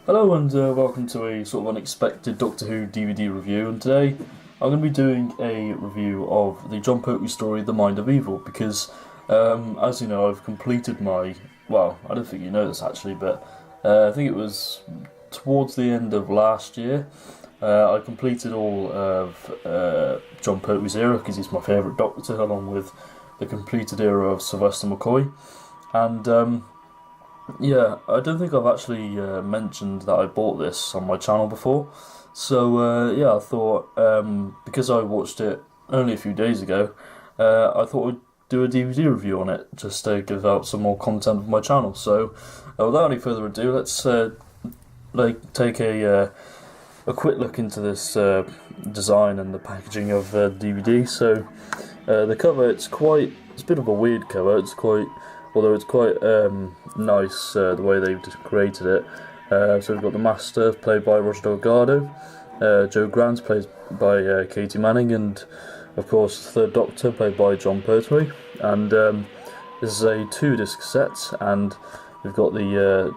Hello and welcome to a sort of unexpected Doctor Who DVD review, and today I'm going to be doing a review of the Jon Pertwee story The Mind of Evil because, as you know, I've completed well, I don't think you know this actually, but I think it was towards the end of last year, I completed all of Jon Pertwee's era because he's my favourite Doctor, along with the completed era of Sylvester McCoy, and yeah, I don't think I've actually mentioned that I bought this on my channel before. So yeah, I thought because I watched it only a few days ago, I thought I'd do a DVD review on it just to give out some more content of my channel. So without any further ado, let's take a quick look into this design and the packaging of the DVD. So the cover, it's a bit of a weird cover. Although it's quite nice the way they've created it. So we've got the Master, played by Roger Delgado, Jo Grant, played by Katie Manning, and of course the Third Doctor, played by Jon Pertwee. And this is a 2-disc set, and we've got the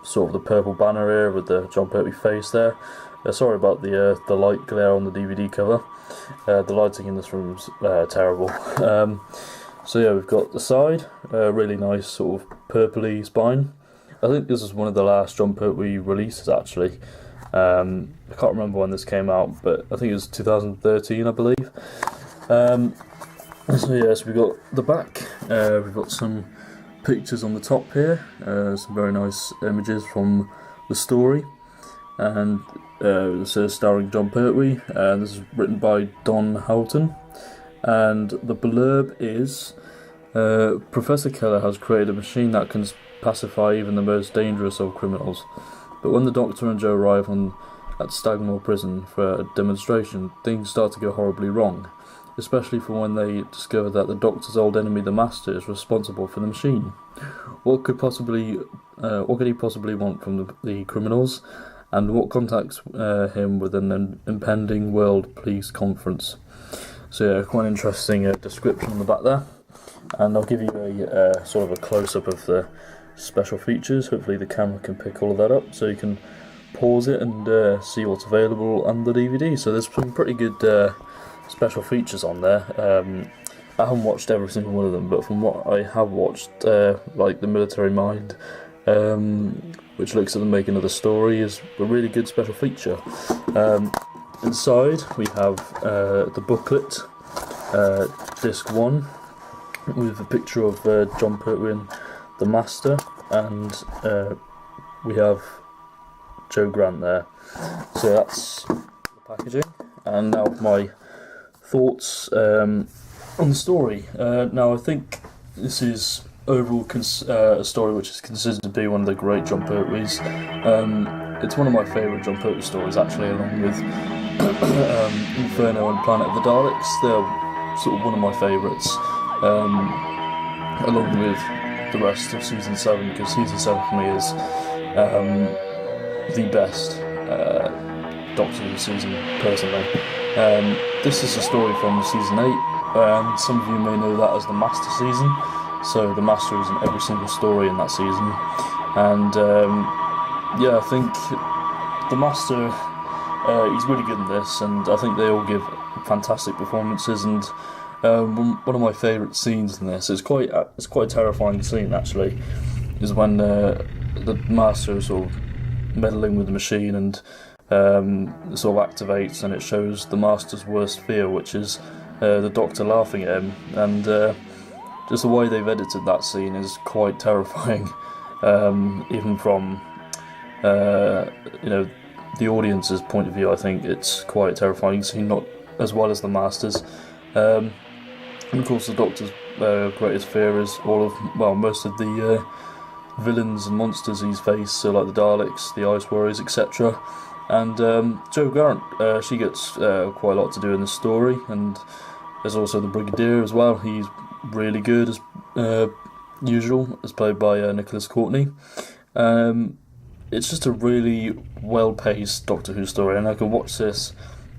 sort of the purple banner here with the Jon Pertwee face there. Sorry about the light glare on the DVD cover. The lighting in this room is terrible. So yeah, we've got the side, really nice sort of purpley spine. I think this is one of the last Jon Pertwee releases actually. I can't remember when this came out, but I think it was 2013, I believe. So yeah, so we've got the back, we've got some pictures on the top here, some very nice images from the story. And this is starring Jon Pertwee, this is written by Don Houghton. And the blurb is, Professor Keller has created a machine that can pacify even the most dangerous of criminals. But when the Doctor and Jo arrive at Stagmore Prison for a demonstration, things start to go horribly wrong, especially for when they discover that the Doctor's old enemy, the Master, is responsible for the machine. What could he possibly want from the criminals, and what contacts him with an impending World Police Conference? So yeah, quite an interesting description on the back there, and I'll give you a sort of a close-up of the special features. Hopefully the camera can pick all of that up, so you can pause it and see what's available on the DVD. So there's some pretty good special features on there. I haven't watched every single one of them, but from what I have watched, like the Military Mind, which looks at the making of the story, is a really good special feature. Inside we have the booklet, disc 1, with a picture of Jon Pertwee and the Master, and we have Jo Grant there. So that's the packaging, and now my thoughts on the story. Now I think this is overall a story which is considered to be one of the great Jon Pertwees. It's one of my favourite Jon Pertwee stories actually, along with Inferno and Planet of the Daleks. They're sort of one of my favourites, along with the rest of Season 7, because Season 7 for me is the best Doctor Who season, personally. This is a story from Season 8. Some of you may know that as the Master season, so the Master is in every single story in that season. And yeah, I think the Master, he's really good in this, and I think they all give fantastic performances. And one of my favourite scenes in this, it's quite a terrifying scene actually, is when the Master is sort of meddling with the machine and it sort of activates, and it shows the Master's worst fear, which is the Doctor laughing at him. And just the way they've edited that scene is quite terrifying, even from the audience's point of view. I think it's quite a terrifying scene, not as well as the Master's. And of course the Doctor's greatest fear is most of the villains and monsters he's faced, so like the Daleks, the Ice Warriors, etc. And Jo Grant, she gets quite a lot to do in the story, and there's also the Brigadier as well. He's really good as usual, as played by Nicholas Courtney. It's just a really well-paced Doctor Who story, and I can watch this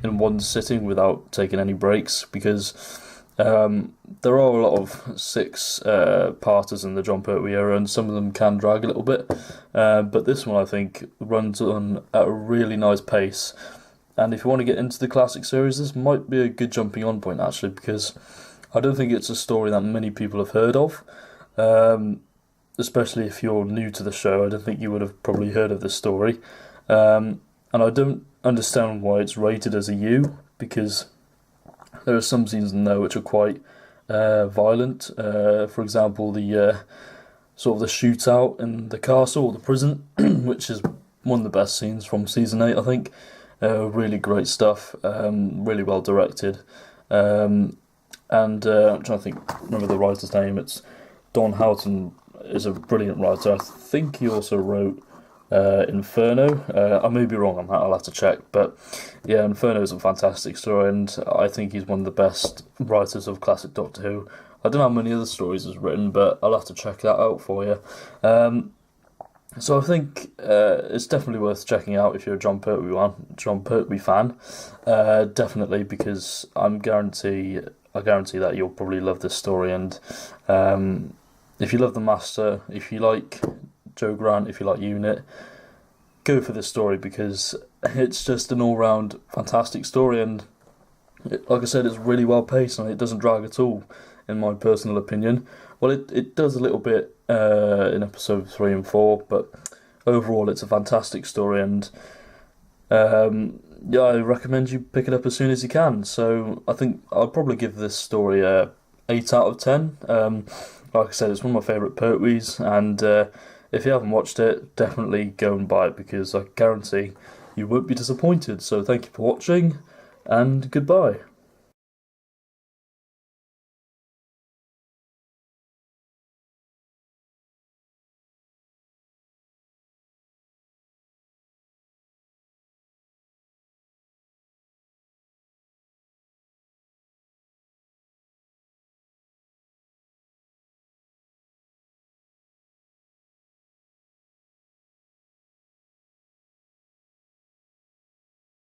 in one sitting without taking any breaks, because There are a lot of six-parters in the Jon Pertwee era, and some of them can drag a little bit. But this one, I think, runs on at a really nice pace. And if you want to get into the classic series, this might be a good jumping on point, actually, because I don't think it's a story that many people have heard of. Especially if you're new to the show, I don't think you would have probably heard of this story. And I don't understand why it's rated as a U, because there are some scenes in there which are quite violent. For example, the sort of the shootout in the castle or the prison, which is one of the best scenes from season 8, I think. Really great stuff, really well directed. And I'm trying to remember the writer's name. It's Don Houghton is a brilliant writer. I think he also wrote Inferno. I may be wrong on that, I'll have to check. But yeah, Inferno is a fantastic story, and I think he's one of the best writers of classic Doctor Who. I don't know how many other stories he's written, but I'll have to check that out for you. So I think it's definitely worth checking out if you're a Jon Pertwee fan. Definitely, because I guarantee that you'll probably love this story. And if you love the Master, if you like Joe Grant, if you like Unit, go for this story, because it's just an all-round fantastic story. And like I said, it's really well paced and it doesn't drag at all, in my personal opinion. Well, it does a little bit in episode 3 and 4, but overall it's a fantastic story, and yeah, I recommend you pick it up as soon as you can. So I think I'll probably give this story a 8 out of 10. Like I said, it's one of my favourite Pertwees, and if you haven't watched it, definitely go and buy it, because I guarantee you won't be disappointed. So thank you for watching, and goodbye.